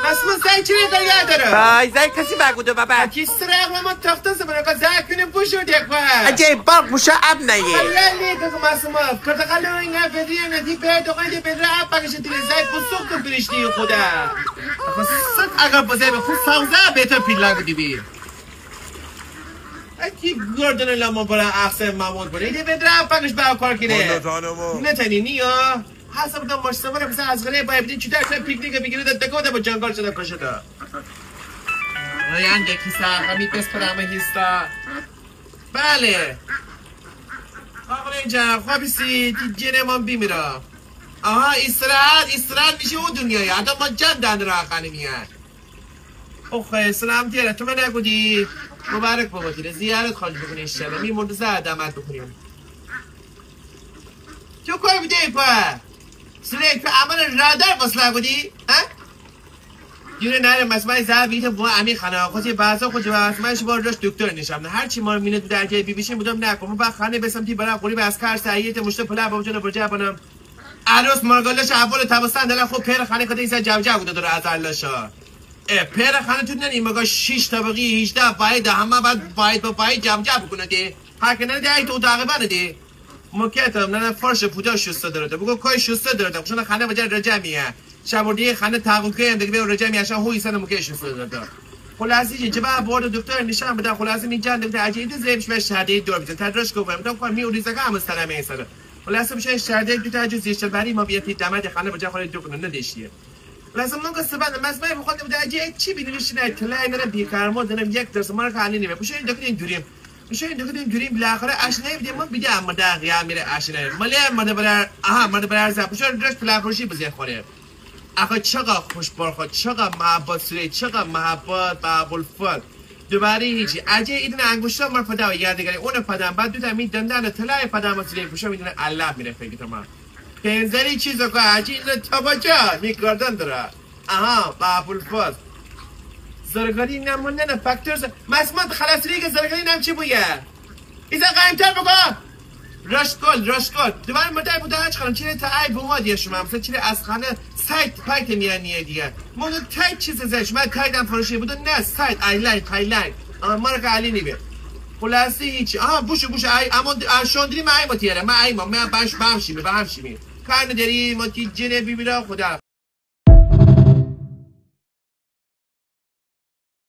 من زای چی نگاه داره؟ بای زای کسی بگوده بابا. اکی سرق ما تخته سه برای زای کنیم پوشو دیگه. اجای باق موشه اب نیه. خیلی که مسموم. پرتقال رو اینه بدری ندی به دوغای بدر اب بگش دیگه زای پوسوک تو برشتی خدا. خود اگر بازه به خود سوزه بهتر پیلا بدی. اکی گردن لامو برای احسن مامون بره. یه بدر اب بگش با کار کنه. نه تنی نیا. حسب دم باش سوار مثلا از غریب باید بدین چطور شده پیکنیک بگیرید دکوده با جنگل شده کشته. رایان دکیسا همی بس پرامه هستا. بله. آقا اینجا خوابیسی جنمان بیمیره. آها استراحت میشه اون دنیای آدم ما جان دان را خانمیه. اوه سلام تیره تو من نگودی مبارک بابا تیره زیارت خواهد بکنی انشالله می مرتضی آدمت بکنیم. تو کوی بیده پا؟ سلیک تو عمل رادار بسلا بودی؟ ها؟ جوره نره مسمای زهر بیده با امی خانه آقاسی بعضا خود جواب مسمایش بار راش دکتر نشم هرچی ما رو مینه تو درجه بی بیشیم بودم نکن با خانه بسم تی برم قریب از کار سعیت مشت پلا با جون برجه بنم عروس مرگلش اول تابستان دل خوب پیر خانه کده این جوجه بوده داره از اللهشا پیر خانه تو ننی مگه 6 طبقی 18 باید همه باید با باید جوجه بکنه دی هر کنه دی تو تقریبا دی مکتم نه فرش پودا شسته داره بگو کای شسته داره چون خانه وجه رجمیه شبردی خانه تاقوکه هم دیگه رجمی عشان هوی سن مکه شسته داره خلاصی جواب برد دکتر نشان بده خلاصی می جان دکتر عجیب زیبش به شهاده دور بزن تدرش کوم میگم کار می اوریزه هم استلام ایسره خلاصی میشه شهاده دکتر جو زیشت بری ما بیاتی دمت خانه وجه خاله دکتر ندیشیه لازم من قصه بعد مزمای بخواد بده عجیب چی بینیش نه طلای من بیکار مود دارم یک درس ما خالی نمیشه پوش این دکتر اینجوریم میشه این دکتر اینجوری بالاخره اشنه بدیم ما بیده اما دقیقا میره اشنه مالی ماده برای زن پوشون درش پلاکروشی بزیر خوره آخه چقدر خوش برخواد چقدر محبت سوری چقدر محبت با بلفل دوباره هیچی اجه ایدن انگوشتا مر پدا و یادگاری اون پدا بعد دو تا می دندان طلای پدا مسئله پوشو میدونه الله میره فکر تو ما پنزری چیزو که اجه این تاباجا میکردن داره آها با بلفل زرگاری نمونه نه فاکتورز مسمت خلاص ریگ زرگاری نم چی بویه ایزا قایمتر بگو رشکل دوباره مدعی بوده هاچ خانم چیره تا ای بومادیه شما مثلا چیره از خانه سایت پایت میانیه دیگه مونو تایت چیز زش من تایدم فروشی بوده نه سایت هایلاین ما رو که علی نیبه خلاصی هیچی بوشو ای اما شوندری ما ای متیره ما ای ما باش بامشیمه کار نداری ما تی جنه بیبیره خدا